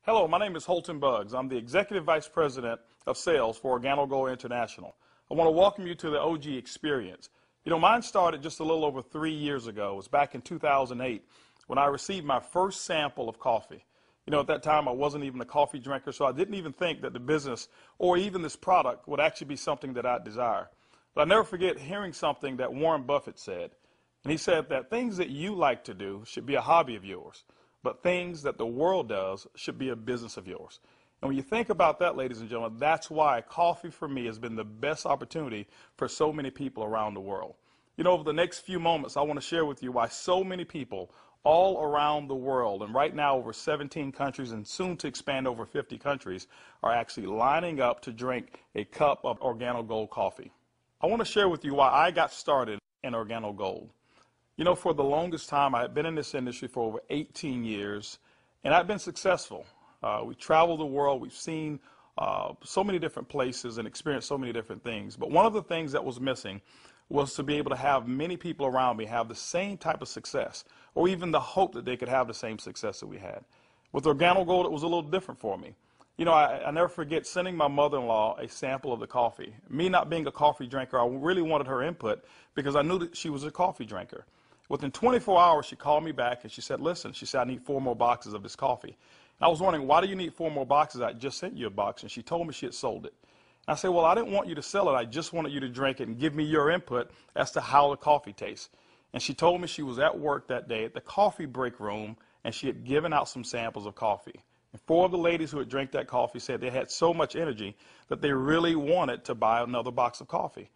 Hello, my name is Holton Buggs. I'm the Executive Vice President of Sales for OrganoGold International. I want to welcome you to the OG experience. Mine started just a little over 3 years ago. It was back in 2008 when I received my first sample of coffee. At that time I wasn't even a coffee drinker, so I didn't even think that the business or even this product would actually be something that I'd desire. But I'll never forget hearing something that Warren Buffett said. And he said that things that you like to do should be a hobby of yours, but things that the world does should be a business of yours. And when you think about that, ladies and gentlemen, that's why coffee for me has been the best opportunity for so many people around the world. Over the next few moments, I want to share with you why so many people all around the world, and right now over 17 countries and soon to expand over 50 countries, are actually lining up to drink a cup of OrganoGold coffee. I want to share with you why I got started in OrganoGold. For the longest time, I had been in this industry for over 18 years, and I've been successful. We traveled the world. We've seen so many different places and experienced so many different things. But one of the things that was missing was to be able to have many people around me have the same type of success, or even the hope that they could have the same success that we had. With OrganoGold, it was a little different for me. I never forget sending my mother-in-law a sample of the coffee. Me not being a coffee drinker, I really wanted her input because I knew that she was a coffee drinker. Within 24 hours, she called me back and she said, listen, she said, I need 4 more boxes of this coffee. And I was wondering, why do you need 4 more boxes? I just sent you a box. And she told me she had sold it. And I said, well, I didn't want you to sell it. I just wanted you to drink it and give me your input as to how the coffee tastes. And she told me she was at work that day at the coffee break room, and she had given out some samples of coffee. And 4 of the ladies who had drank that coffee said they had so much energy that they really wanted to buy another box of coffee.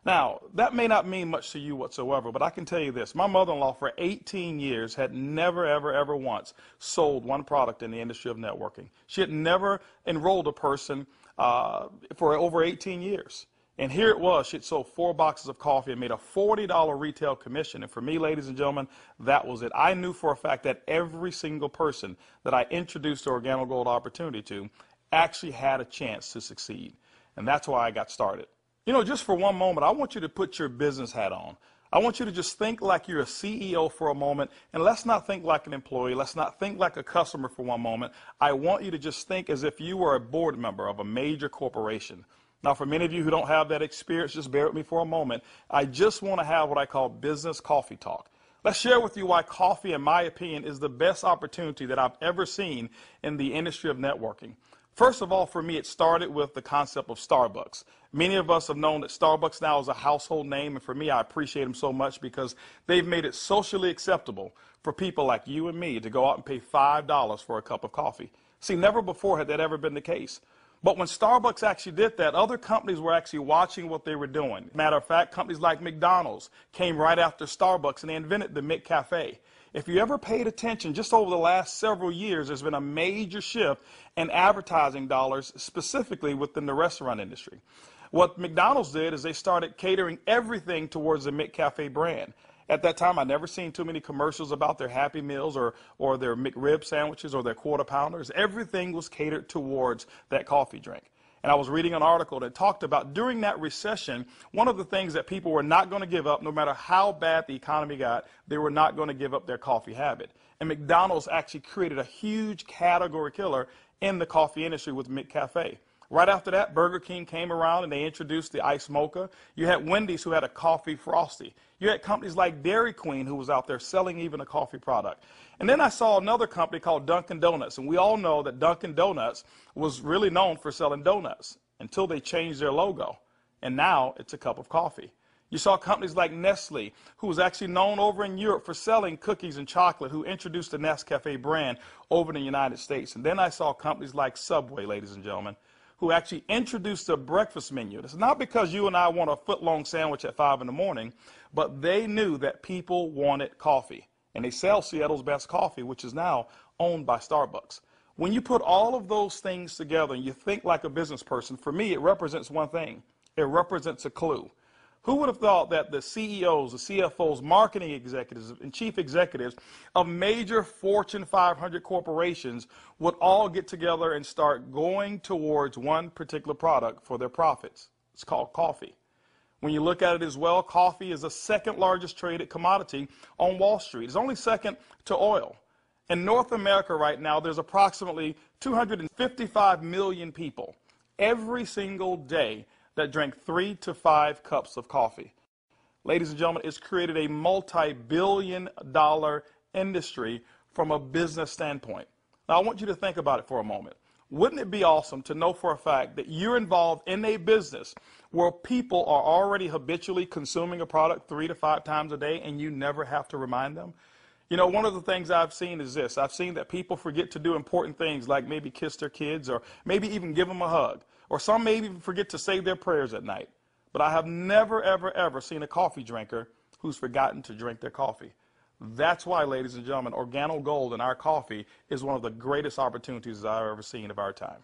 Now, that may not mean much to you whatsoever, but I can tell you this. My mother-in-law for 18 years had never, ever, ever once sold one product in the industry of networking. She had never enrolled a person for over 18 years. And here it was. She had sold 4 boxes of coffee and made a $40 retail commission. And for me, ladies and gentlemen, that was it. I knew for a fact that every single person that I introduced the OrganoGold opportunity to actually had a chance to succeed. And that's why I got started. Just for one moment, I want you to put your business hat on. I want you to just think like you're a CEO for a moment, and let's not think like an employee. Let's not think like a customer for one moment. I want you to just think as if you were a board member of a major corporation. Now, for many of you who don't have that experience, just bear with me for a moment. I just want to have what I call business coffee talk. Let's share with you why coffee, in my opinion, is the best opportunity that I've ever seen in the industry of networking. First of all, for me, it started with the concept of Starbucks. Many of us have known that Starbucks now is a household name, and for me, I appreciate them so much because they've made it socially acceptable for people like you and me to go out and pay $5 for a cup of coffee. See, never before had that ever been the case. But when Starbucks actually did that, other companies were actually watching what they were doing. Matter of fact, companies like McDonald's came right after Starbucks, and they invented the McCafe. If you ever paid attention, just over the last several years, there's been a major shift in advertising dollars, specifically within the restaurant industry. What McDonald's did is they started catering everything towards the McCafe brand. At that time, I'd never seen too many commercials about their Happy Meals or their McRib sandwiches or their Quarter Pounders. Everything was catered towards that coffee drink. And I was reading an article that talked about during that recession, one of the things that people were not going to give up, no matter how bad the economy got, they were not going to give up their coffee habit. And McDonald's actually created a huge category killer in the coffee industry with McCafe. Right after that, Burger King came around and they introduced the Iced Mocha. You had Wendy's who had a coffee frosty. You had companies like Dairy Queen who was out there selling even a coffee product. And then I saw another company called Dunkin' Donuts. And we all know that Dunkin' Donuts was really known for selling donuts until they changed their logo. And now it's a cup of coffee. You saw companies like Nestle, who was actually known over in Europe for selling cookies and chocolate, who introduced the Nescafe brand over in the United States. And then I saw companies like Subway, ladies and gentlemen, who actually introduced a breakfast menu. It's not because you and I want a foot-long sandwich at 5 in the morning, but they knew that people wanted coffee. And they sell Seattle's best coffee, which is now owned by Starbucks. When you put all of those things together and you think like a business person, for me, it represents one thing. It represents a clue. Who would have thought that the CEOs, the CFOs, marketing executives, and chief executives of major Fortune 500 corporations would all get together and start going towards one particular product for their profits? It's called coffee. When you look at it as well, coffee is the second largest traded commodity on Wall Street. It's only second to oil. In North America right now, there's approximately 255 million people every single day that drink 3 to 5 cups of coffee. Ladies and gentlemen, it's created a multi-billion-dollar industry from a business standpoint. Now, I want you to think about it for a moment. Wouldn't it be awesome to know for a fact that you're involved in a business where people are already habitually consuming a product 3 to 5 times a day and you never have to remind them? You know, one of the things I've seen is this. I've seen that people forget to do important things like maybe kiss their kids or maybe even give them a hug. Or some may even forget to say their prayers at night. But I have never, ever, ever seen a coffee drinker who's forgotten to drink their coffee. That's why, ladies and gentlemen, OrganoGold and our coffee is one of the greatest opportunities I've ever seen of our time.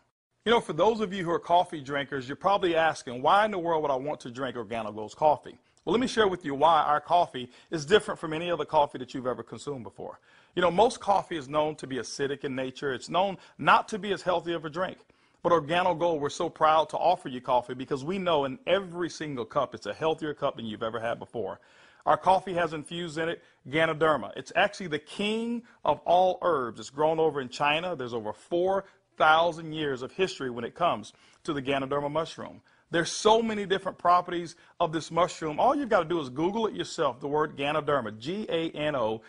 You know, for those of you who are coffee drinkers, you're probably asking, why in the world would I want to drink OrganoGold's coffee? Well, let me share with you why our coffee is different from any other coffee that you've ever consumed before. You know, most coffee is known to be acidic in nature. It's known not to be as healthy of a drink. But OrganoGold, we're so proud to offer you coffee because we know in every single cup it's a healthier cup than you've ever had before. Our coffee has infused in it Ganoderma. It's actually the king of all herbs. It's grown over in China. There's over 4,000 years of history when it comes to the Ganoderma mushroom. There's so many different properties of this mushroom. All you've got to do is Google it yourself, the word Ganoderma, G-A-N-O-D-E-R-M-A,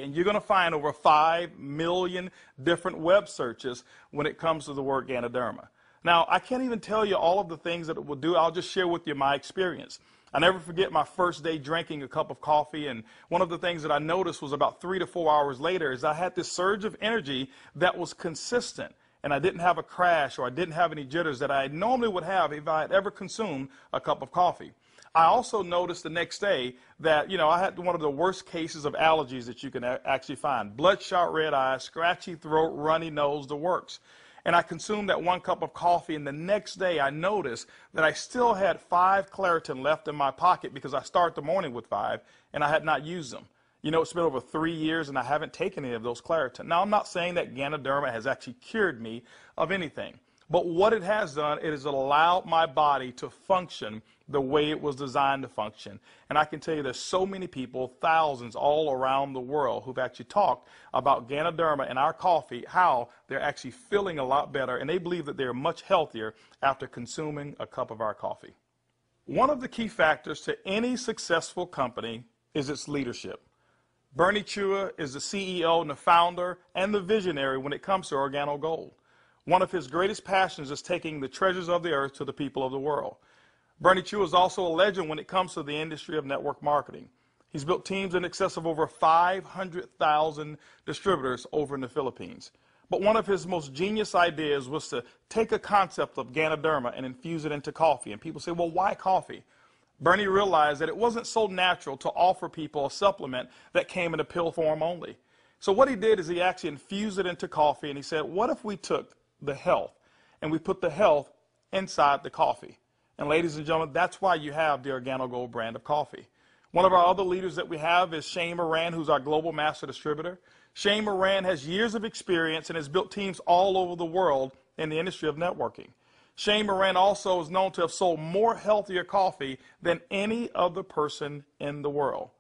and you're going to find over 5 million different web searches when it comes to the word Ganoderma. Now, I can't even tell you all of the things that it will do. I'll just share with you my experience. I never forget my first day drinking a cup of coffee, and one of the things that I noticed was about 3 to 4 hours later is I had this surge of energy that was consistent. And I didn't have a crash or I didn't have any jitters that I normally would have if I had ever consumed a cup of coffee. I also noticed the next day that, you know, I had one of the worst cases of allergies that you can actually find. Bloodshot red eyes, scratchy throat, runny nose, the works. And I consumed that 1 cup of coffee, and the next day I noticed that I still had 5 Claritin left in my pocket because I start the morning with 5 and I had not used them. You know, it's been over 3 years and I haven't taken any of those Claritin. Now, I'm not saying that Ganoderma has actually cured me of anything. But what it has done, it has allowed my body to function the way it was designed to function. And I can tell you there's so many people, thousands all around the world, who've actually talked about Ganoderma and our coffee, how they're actually feeling a lot better. And they believe that they're much healthier after consuming a cup of our coffee. One of the key factors to any successful company is its leadership. Bernie Chua is the CEO and the founder and the visionary when it comes to OrganoGold. One of his greatest passions is taking the treasures of the earth to the people of the world. Bernie Chua is also a legend when it comes to the industry of network marketing. He's built teams in excess of over 500,000 distributors over in the Philippines. But one of his most genius ideas was to take a concept of Ganoderma and infuse it into coffee. And people say, well, why coffee? Bernie realized that it wasn't so natural to offer people a supplement that came in a pill form only. So what he did is he actually infused it into coffee, and he said, what if we took the health and we put the health inside the coffee? And ladies and gentlemen, that's why you have the OrganoGold brand of coffee. One of our other leaders that we have is Shane Moran, who's our global master distributor. Shane Moran has years of experience and has built teams all over the world in the industry of networking. Shane Moran also is known to have sold more healthier coffee than any other person in the world.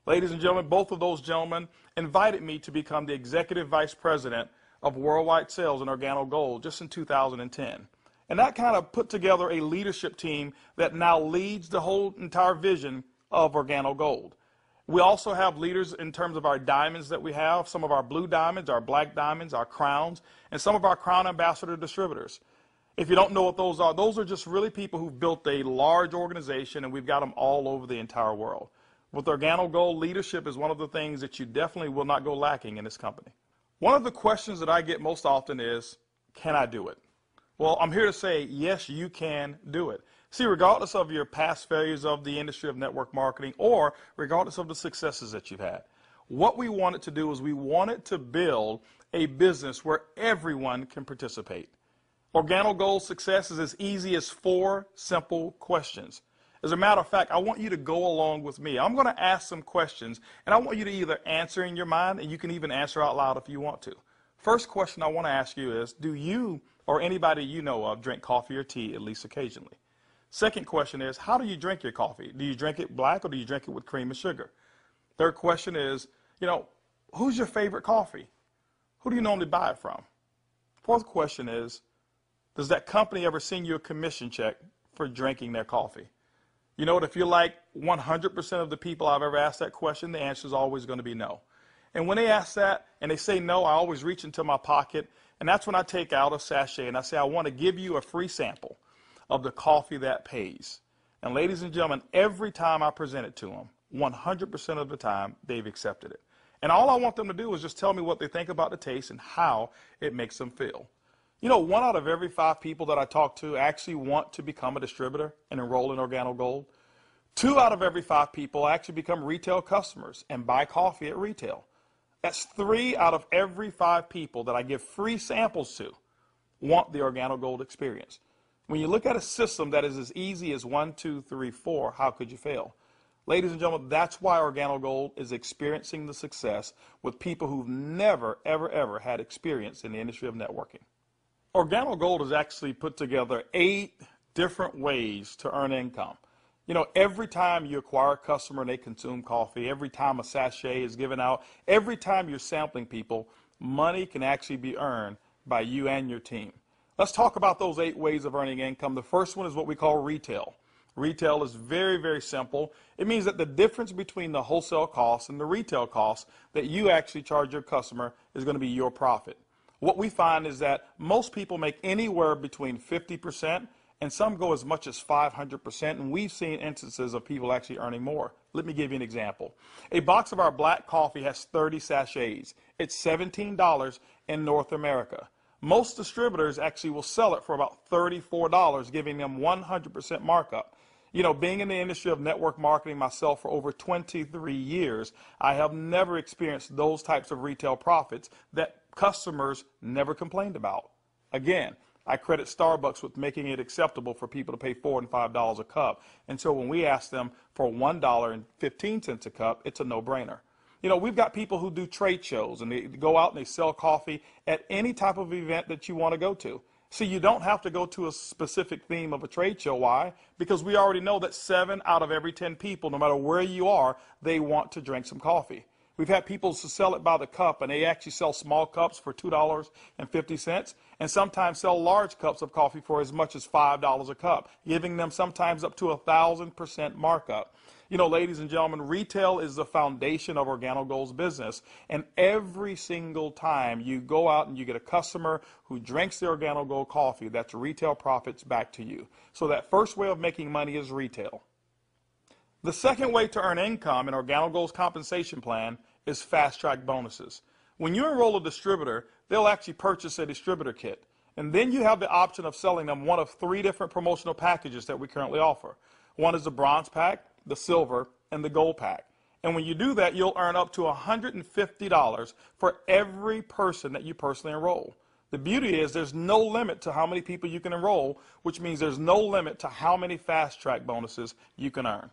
Ladies and gentlemen, both of those gentlemen invited me to become the Executive Vice President of Worldwide Sales in OrganoGold just in 2010. And that kind of put together a leadership team that now leads the whole entire vision of OrganoGold. We also have leaders in terms of our diamonds that we have, some of our blue diamonds, our black diamonds, our crowns, and some of our crown ambassador distributors. If you don't know what those are just really people who've built a large organization, and we've got them all over the entire world. With OrganoGold, leadership is one of the things that you definitely will not go lacking in this company. One of the questions that I get most often is, can I do it? Well, I'm here to say, yes, you can do it. See, regardless of your past failures of the industry of network marketing or regardless of the successes that you've had, what we wanted to do is we wanted to build a business where everyone can participate. OrganoGold's success is as easy as 4 simple questions. As a matter of fact, I want you to go along with me. I'm going to ask some questions, and I want you to either answer in your mind, and you can even answer out loud if you want to. First question I want to ask you is, do you or anybody you know of drink coffee or tea at least occasionally? Second question is, how do you drink your coffee? Do you drink it black or do you drink it with cream and sugar? Third question is, Who's your favorite coffee? Who do you normally buy it from? Fourth question is, does that company ever send you a commission check for drinking their coffee? You know what, if you're like 100% of the people I've ever asked that question, the answer is always going to be no. And when they ask that and they say no, I always reach into my pocket, and that's when I take out a sachet and I say, I want to give you a free sample of the coffee that pays. And ladies and gentlemen, every time I present it to them, 100% of the time, they've accepted it. And all I want them to do is just tell me what they think about the taste and how it makes them feel. You know, 1 out of every 5 people that I talk to actually want to become a distributor and enroll in OrganoGold. 2 out of every 5 people actually become retail customers and buy coffee at retail. That's 3 out of every 5 people that I give free samples to want the OrganoGold experience. When you look at a system that is as easy as 1, 2, 3, 4, how could you fail? Ladies and gentlemen, that's why OrganoGold is experiencing the success with people who've never, ever had experience in the industry of networking. OrganoGold has actually put together 8 different ways to earn income. You know, every time you acquire a customer and they consume coffee, every time a sachet is given out, every time you're sampling people, money can actually be earned by you and your team. Let's talk about those 8 ways of earning income. The first one is what we call retail. Retail is very simple. It means that the difference between the wholesale cost and the retail cost that you actually charge your customer is going to be your profit. What we find is that most people make anywhere between 50% and some go as much as 500%, and we've seen instances of people actually earning more. Let me give you an example. A box of our black coffee has 30 sachets. It's $17 in North America. Most distributors actually will sell it for about $34, giving them 100% markup. You know, being in the industry of network marketing myself for over 23 years, I have never experienced those types of retail profits that customers never complained about. Again, I credit Starbucks with making it acceptable for people to pay $4 and $5 a cup. And so when we ask them for $1.15 a cup, it's a no-brainer. You know, we've got people who do trade shows and they go out and they sell coffee at any type of event that you want to go to. See, you don't have to go to a specific theme of a trade show. Why? Because we already know that 7 out of every 10 people, no matter where you are, they want to drink some coffee. We've had people to sell it by the cup, and they actually sell small cups for $2.50, and sometimes sell large cups of coffee for as much as $5 a cup, giving them sometimes up to 1,000% markup. You know, ladies and gentlemen, retail is the foundation of OrganoGold's business, and every single time you go out and you get a customer who drinks the OrganoGold coffee, that's retail profits back to you. So that first way of making money is retail. The second way to earn income in OrganoGold's compensation plan is fast-track bonuses. When you enroll a distributor, they'll actually purchase a distributor kit. And then you have the option of selling them one of 3 different promotional packages that we currently offer. One is the bronze pack, the silver, and the gold pack. And when you do that, you'll earn up to $150 for every person that you personally enroll. The beauty is there's no limit to how many people you can enroll, which means there's no limit to how many fast-track bonuses you can earn.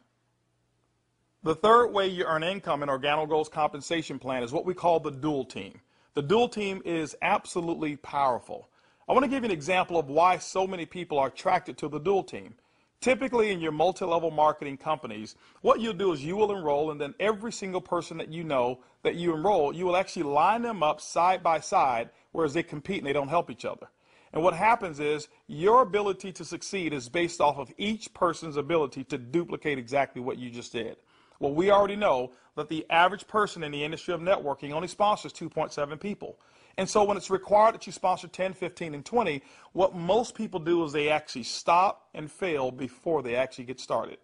The third way you earn income in OrganoGold's compensation plan is what we call the dual team. The dual team is absolutely powerful. I want to give you an example of why so many people are attracted to the dual team. Typically in your multi-level marketing companies, what you'll do is you will enroll, and then every single person that you know that you enroll, you will actually line them up side by side, whereas they compete and they don't help each other. And what happens is your ability to succeed is based off of each person's ability to duplicate exactly what you just did. Well, we already know that the average person in the industry of networking only sponsors 2.7 people. And so when it's required that you sponsor 10, 15, and 20, what most people do is they actually stop and fail before they actually get started.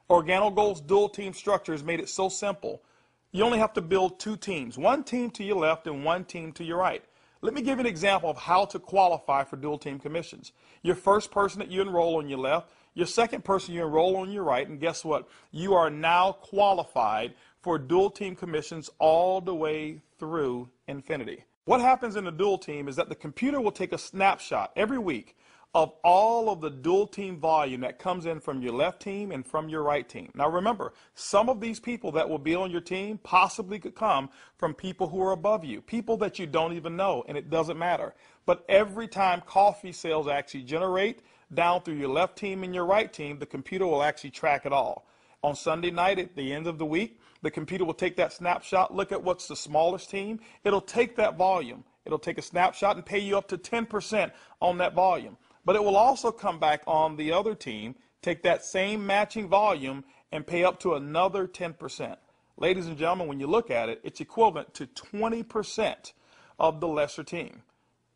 OrganoGold's dual team structure has made it so simple. You only have to build 2 teams, 1 team to your left and 1 team to your right. Let me give you an example of how to qualify for dual team commissions. Your first person that you enroll on your left, your second person you enroll on your right, and guess what? You are now qualified for dual team commissions all the way through infinity. What happens in the dual team is that the computer will take a snapshot every week of all of the dual team volume that comes in from your left team and from your right team. Now remember, some of these people that will be on your team possibly could come from people who are above you, people that you don't even know, and it doesn't matter. But every time coffee sales actually generate down through your left team and your right team, the computer will actually track it all. On Sunday night at the end of the week, the computer will take that snapshot, look at what's the smallest team. It'll take that volume. It'll take a snapshot and pay you up to 10% on that volume. But it will also come back on the other team, take that same matching volume and pay up to another 10%. Ladies and gentlemen, when you look at it, it's equivalent to 20% of the lesser team.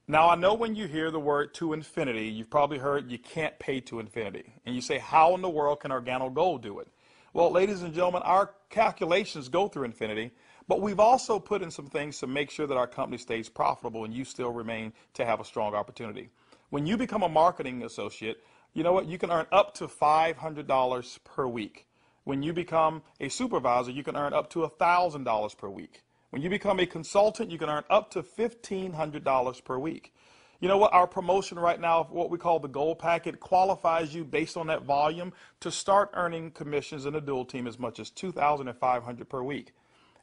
Now, I know when you hear the word to infinity, you've probably heard you can't pay to infinity. And you say, how in the world can OrganoGold do it? Well, ladies and gentlemen, our calculations go through infinity, but we've also put in some things to make sure that our company stays profitable and you still remain to have a strong opportunity. When you become a marketing associate, you know what? You can earn up to $500 per week. When you become a supervisor, you can earn up to $1,000 per week. When you become a consultant, you can earn up to $1,500 per week. You know what? Our promotion right now, what we call the Gold Packet, qualifies you based on that volume to start earning commissions in a dual team as much as $2,500 per week.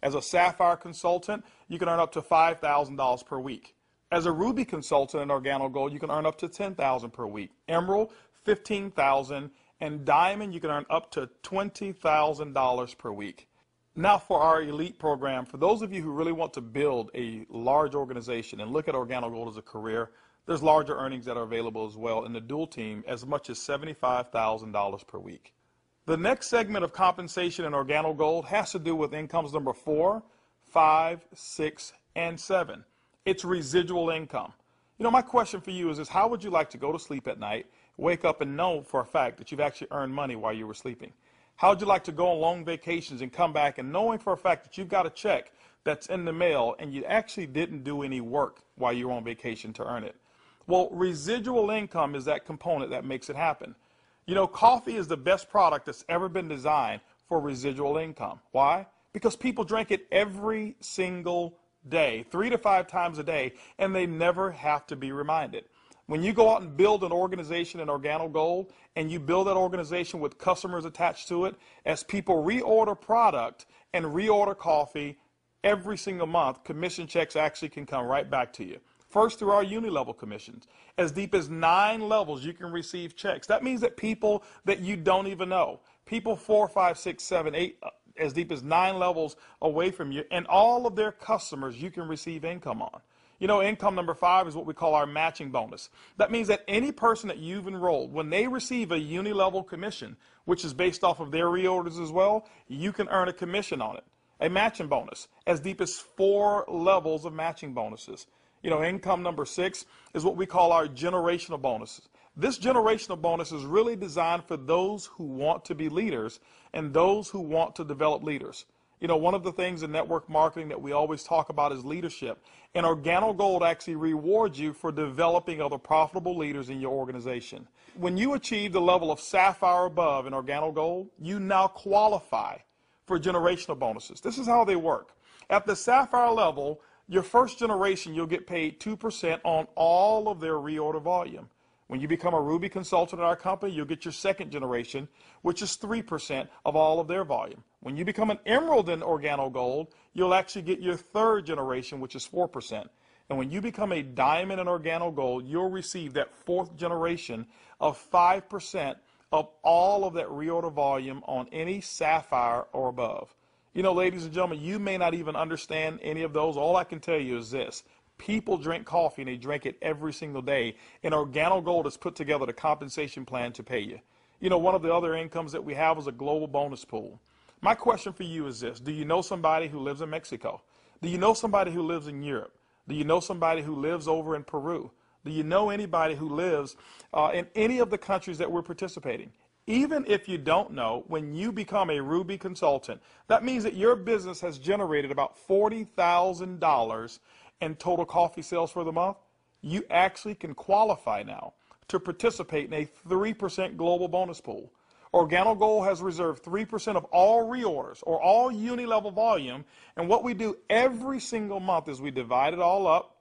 As a Sapphire consultant, you can earn up to $5,000 per week. As a Ruby consultant in OrganoGold, you can earn up to $10,000 per week. Emerald, $15,000, and Diamond, you can earn up to $20,000 per week. Now for our elite program, for those of you who really want to build a large organization and look at OrganoGold as a career, there's larger earnings that are available as well in the dual team, as much as $75,000 per week. The next segment of compensation in OrganoGold has to do with incomes number 4, 5, 6, and 7. It's residual income. You know, my question for you is this: how would you like to go to sleep at night, wake up and know for a fact that you've actually earned money while you were sleeping? How would you like to go on long vacations and come back and knowing for a fact that you've got a check that's in the mail and you actually didn't do any work while you were on vacation to earn it? Well, residual income is that component that makes it happen. You know, coffee is the best product that's ever been designed for residual income. Why? Because people drink it every single day, 3 to 5 times a day, and they never have to be reminded. When you go out and build an organization in OrganoGold and you build that organization with customers attached to it, as people reorder product and reorder coffee every single month, commission checks actually can come right back to you. First, through our uni-level commissions. As deep as 9 levels, you can receive checks. That means that people that you don't even know, people 4, 5, 6, 7, 8, as deep as 9 levels away from you, and all of their customers you can receive income on. You know, income number 5 is what we call our matching bonus. That means that any person that you've enrolled, when they receive a uni-level commission, which is based off of their reorders as well, you can earn a commission on it, a matching bonus, as deep as 4 levels of matching bonuses. You know, income number 6 is what we call our generational bonuses. This generational bonus is really designed for those who want to be leaders and those who want to develop leaders. You know, one of the things in network marketing that we always talk about is leadership. And OrganoGold actually rewards you for developing other profitable leaders in your organization. When you achieve the level of Sapphire above in OrganoGold, you now qualify for generational bonuses. This is how they work. At the Sapphire level, your first generation, you'll get paid 2% on all of their reorder volume. When you become a Ruby consultant in our company, you'll get your second generation, which is 3% of all of their volume. When you become an Emerald in OrganoGold, you'll actually get your third generation, which is 4%. And when you become a Diamond in OrganoGold, you'll receive that fourth generation of 5% of all of that reorder volume on any Sapphire or above. You know, ladies and gentlemen, you may not even understand any of those. All I can tell you is this: people drink coffee and they drink it every single day. And OrganoGold has put together the compensation plan to pay you. You know, one of the other incomes that we have is a global bonus pool. My question for you is this: do you know somebody who lives in Mexico? Do you know somebody who lives in Europe? Do you know somebody who lives over in Peru? Do you know anybody who lives in any of the countries that we're participating? Even if you don't know, when you become a Ruby consultant, that means that your business has generated about $40,000 in total coffee sales for the month. You actually can qualify now to participate in a 3% global bonus pool. OrganoGold has reserved 3% of all reorders or all uni-level volume, and what we do every single month is we divide it all up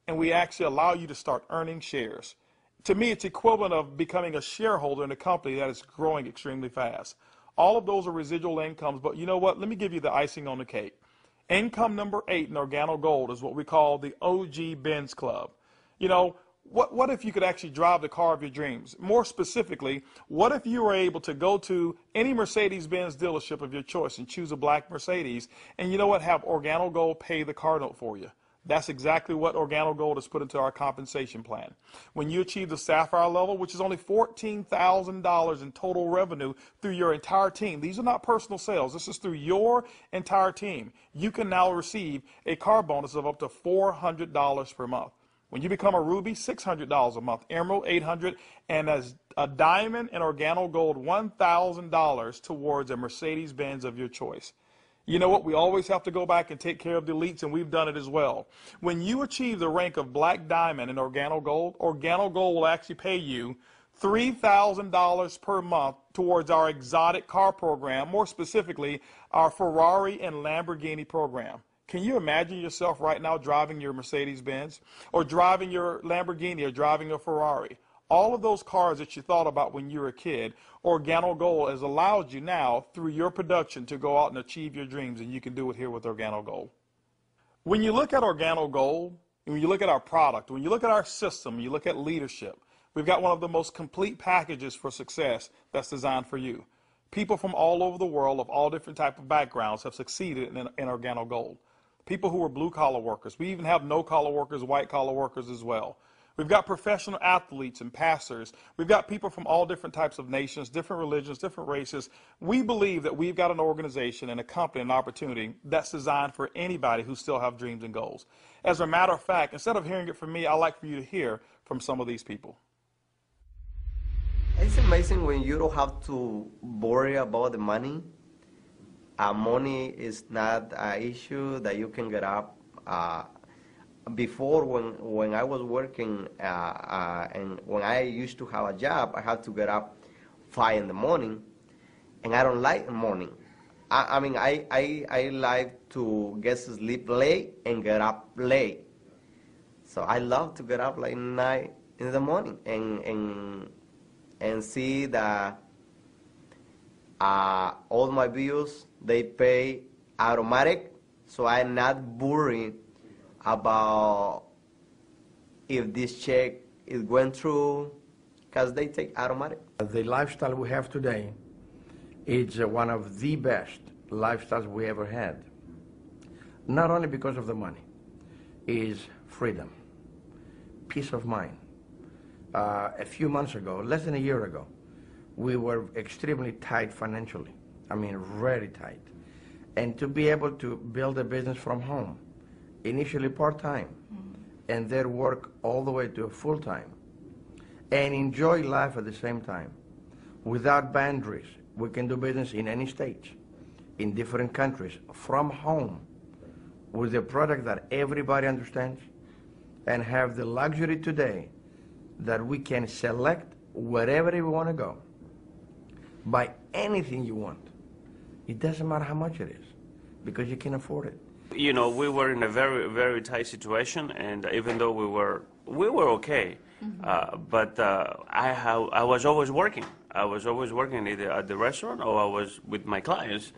and we actually allow you to start earning shares. To me, it's equivalent of becoming a shareholder in a company that is growing extremely fast. All of those are residual incomes, but you know what? Let me give you the icing on the cake. Income number 8 in OrganoGold is what we call the OG Benz Club. You know, what if you could actually drive the car of your dreams? More specifically, what if you were able to go to any Mercedes-Benz dealership of your choice and choose a black Mercedes, and you know what, have OrganoGold pay the car note for you? That's exactly what OrganoGold has put into our compensation plan. When you achieve the Sapphire level, which is only $14,000 in total revenue through your entire team, these are not personal sales, this is through your entire team, you can now receive a car bonus of up to $400 per month. When you become a Ruby, $600 a month, Emerald, $800, and as a Diamond and OrganoGold, $1,000 towards a Mercedes-Benz of your choice. You know what? We always have to go back and take care of the elites, and we've done it as well. When you achieve the rank of Black Diamond in OrganoGold, OrganoGold will actually pay you $3,000 per month towards our exotic car program, more specifically, our Ferrari and Lamborghini program. Can you imagine yourself right now driving your Mercedes-Benz or driving your Lamborghini or driving a Ferrari? All of those cars that you thought about when you were a kid, OrganoGold has allowed you now through your production to go out and achieve your dreams, and you can do it here with OrganoGold. When you look at OrganoGold, and when you look at our product, when you look at our system, you look at leadership, we've got one of the most complete packages for success that's designed for you. People from all over the world of all different types of backgrounds have succeeded in OrganoGold. People who are blue-collar workers. We even have no-collar workers, white-collar workers as well. We've got professional athletes and pastors. We've got people from all different types of nations, different religions, different races. We believe that we've got an organization and a company, an opportunity that's designed for anybody who still have dreams and goals. As a matter of fact, instead of hearing it from me, I'd like for you to hear from some of these people. It's amazing when you don't have to worry about the money. Money is not an issue that you can get up. Before, when I was working and when I used to have a job, I had to get up 5 in the morning, and I don't like the morning. I like to get to sleep late and get up late. So I love to get up like 9 in the morning and see that all my bills, they pay automatic, so I'm not worried about if this check is going through, because they take automatic. The lifestyle we have today is one of the best lifestyles we ever had. Not only because of the money, is freedom, peace of mind. A few months ago, less than a year ago, we were extremely tight financially. I mean, very tight. And to be able to build a business from home, initially part-time, and then work all the way to full-time, and enjoy life at the same time, without boundaries. We can do business in any state, in different countries, from home, with a product that everybody understands, and have the luxury today that we can select wherever we want to go, buy anything you want. It doesn't matter how much it is, because you can afford it. You know, we were in a very, very tight situation, and even though we were okay, but I was always working. I was always working either at the restaurant or I was with my clients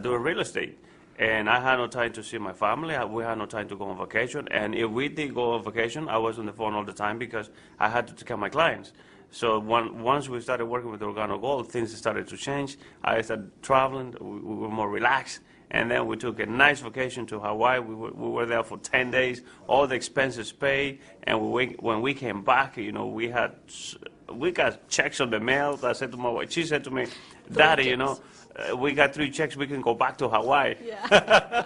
doing real estate. And I had no time to see my family. We had no time to go on vacation. And if we did go on vacation, I was on the phone all the time because I had to take care of my clients. So once we started working with OrganoGold, things started to change. I started traveling. We were more relaxed. And then we took a nice vacation to Hawaii. We were there for 10 days, all the expenses paid. And when we came back, you know, we got checks on the mail. I said to my wife, she said to me, Daddy, you know, we got 3 checks, we can go back to Hawaii. Yeah.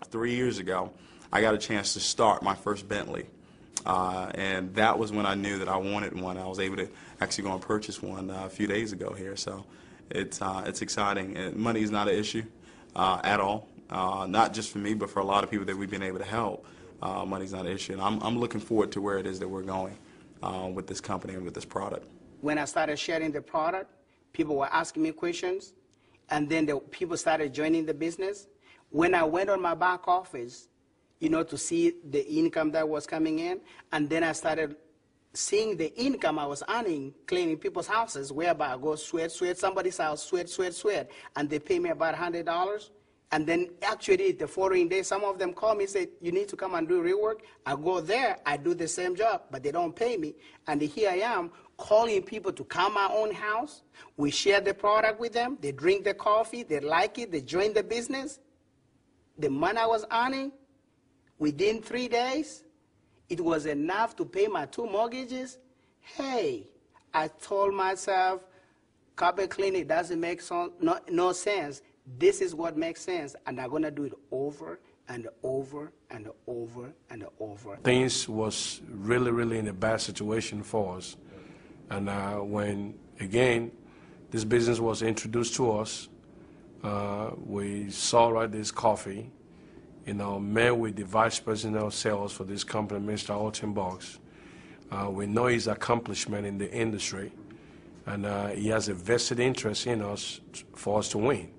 3 years ago, I got a chance to start my first Bentley. And that was when I knew that I wanted one. I was able to actually go and purchase one a few days ago here. So it's exciting. And money is not an issue at all. Not just for me, but for a lot of people that we've been able to help. Money's not an issue. And I'm looking forward to where it is that we're going with this company and with this product. When I started sharing the product, people were asking me questions. And then the people started joining the business. When I went on my back office, you know, to see the income that was coming in, and then I started seeing the income I was earning cleaning people's houses, whereby I go sweat somebody's house, sweat, and they pay me about $100. And then actually the following day, some of them call me and say, you need to come and do rework. I go there, I do the same job, but they don't pay me. And here I am calling people to come my own house. We share the product with them. They drink the coffee. They like it. They join the business. The money I was earning, within 3 days, it was enough to pay my 2 mortgages. Hey, I told myself, carpet cleaning doesn't make no sense. This is what makes sense, and I'm going to do it over and over and over and over. Things was really, really in a bad situation for us. And when, again, this business was introduced to us, we saw this coffee, met with the vice president of sales for this company, Mr. Holton. We know his accomplishment in the industry, and he has a vested interest in us for us to win.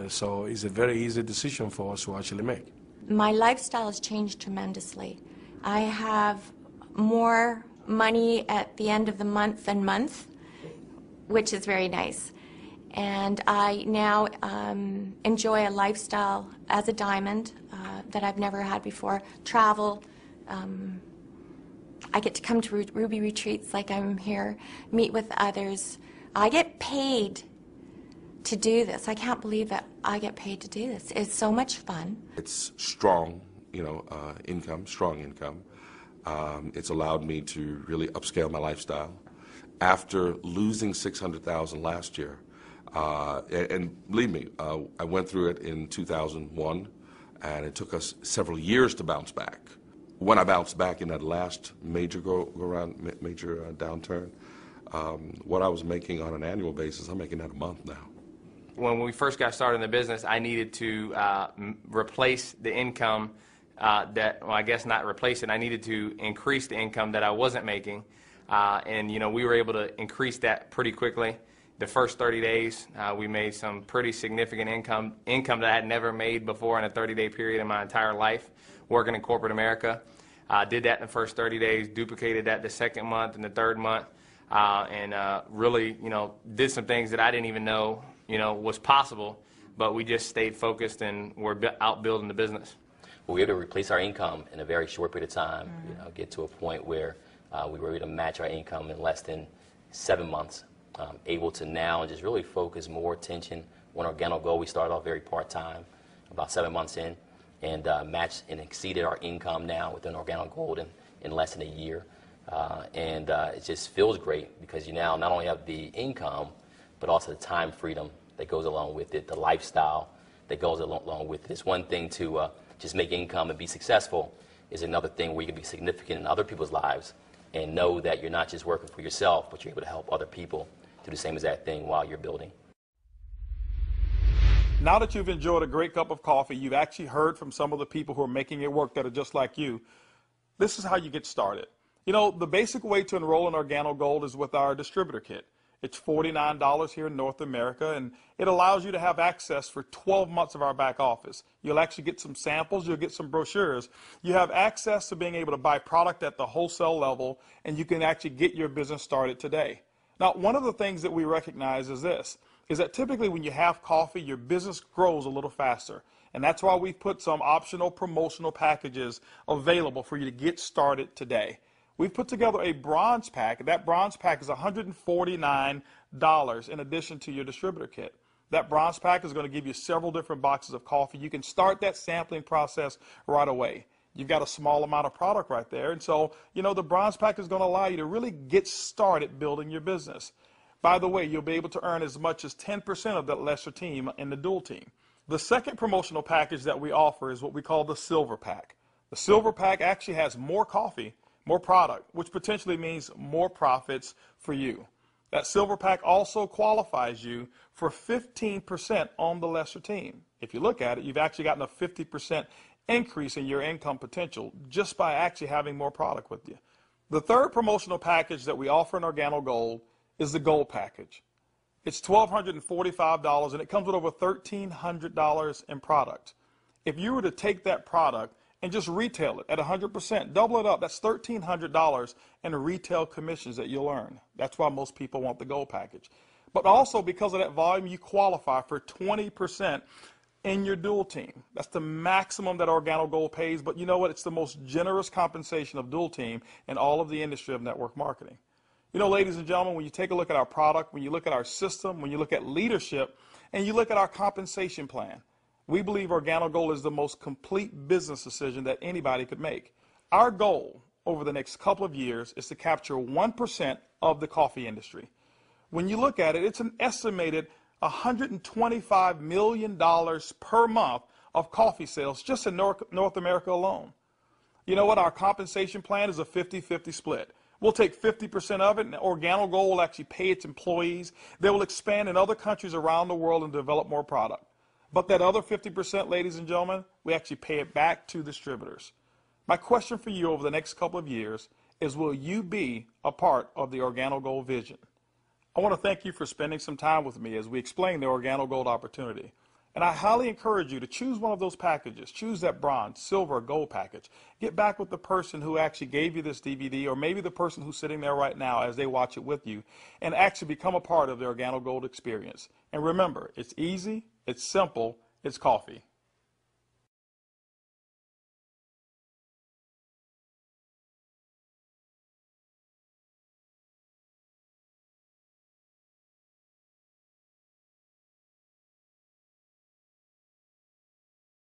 So it's a very easy decision for us to actually make. My lifestyle has changed tremendously. I have more money at the end of the month than month, which is very nice. And I now enjoy a lifestyle as a diamond that I've never had before. Travel. I get to come to Ruby retreats like I'm here, meet with others. I get paid to do this. I can't believe that I get paid to do this. It's so much fun. It's strong, income, strong income. It's allowed me to really upscale my lifestyle. After losing $600,000 last year, and believe me, I went through it in 2001, and it took us several years to bounce back. When I bounced back in that last major downturn, what I was making on an annual basis, I'm making that a month now. When we first got started in the business, I needed to replace the income well, I guess not replace it. I needed to increase the income that I wasn't making, and we were able to increase that pretty quickly. The first 30 days, we made some pretty significant income that I had never made before in a 30-day period in my entire life working in corporate America. Did that in the first 30 days, duplicated that the second month and the third month, and really, did some things that I didn't even know, was possible, but we just stayed focused and we're out building the business. Well, we were able to replace our income in a very short period of time, get to a point where we were able to match our income in less than 7 months. Able to now just really focus more attention on OrganoGold. We started off very part-time, about 7 months in, and matched and exceeded our income now within OrganoGold in less than a year. It just feels great because you now not only have the income, but also the time freedom that goes along with it, the lifestyle that goes along with it. It's one thing to just make income and be successful. Is another thing where you can be significant in other people's lives and know that you're not just working for yourself, but you're able to help other people do the same exact thing while you're building. Now that you've enjoyed a great cup of coffee, you've actually heard from some of the people who are making it work that are just like you. This is how you get started. The basic way to enroll in OrganoGold is with our distributor kit. It's $49 here in North America, and it allows you to have access for 12 months of our back office. You'll actually get some samples, you'll get some brochures. You have access to being able to buy product at the wholesale level, and you can actually get your business started today. Now, one of the things that we recognize is this, is that typically when you have coffee, your business grows a little faster. And that's why we've put some optional promotional packages available for you to get started today. We've put together a bronze pack. That bronze pack is $149 in addition to your distributor kit. That bronze pack is going to give you several different boxes of coffee. You can start that sampling process right away. You've got a small amount of product right there. And so, the bronze pack is going to allow you to really get started building your business. By the way, you'll be able to earn as much as 10% of that lesser team in the dual team. The second promotional package that we offer is what we call the silver pack. The silver pack actually has more coffee, more product, which potentially means more profits for you. That silver pack also qualifies you for 15% on the lesser team. If you look at it, you've actually gotten a 50% increase in your income potential just by actually having more product with you. The third promotional package that we offer in OrganoGold is the gold package. It's $1,245 and it comes with over $1,300 in product. If you were to take that product and just retail it at 100%, double it up, that's $1,300 in retail commissions that you'll earn. That's why most people want the gold package. But also because of that volume, you qualify for 20% in your dual team. That's the maximum that OrganoGold pays, but you know what? It's the most generous compensation of dual team in all of the industry of network marketing. You know, ladies and gentlemen, when you take a look at our product, when you look at our system, when you look at leadership, and you look at our compensation plan, we believe OrganoGold is the most complete business decision that anybody could make. Our goal over the next couple of years is to capture 1% of the coffee industry. When you look at it, it's an estimated $125 million per month of coffee sales just in North America alone. You know what? Our compensation plan is a 50-50 split. We'll take 50% of it, and OrganoGold will actually pay its employees. They will expand in other countries around the world and develop more product. But that other 50%, ladies and gentlemen, we actually pay it back to distributors. My question for you over the next couple of years is, will you be a part of the OrganoGold vision? I want to thank you for spending some time with me as we explain the OrganoGold opportunity. And I highly encourage you to choose one of those packages. Choose that bronze, silver, or gold package. Get back with the person who actually gave you this DVD, or maybe the person who's sitting there right now as they watch it with you, and actually become a part of the OrganoGold experience. And remember, it's easy, it's simple, it's coffee.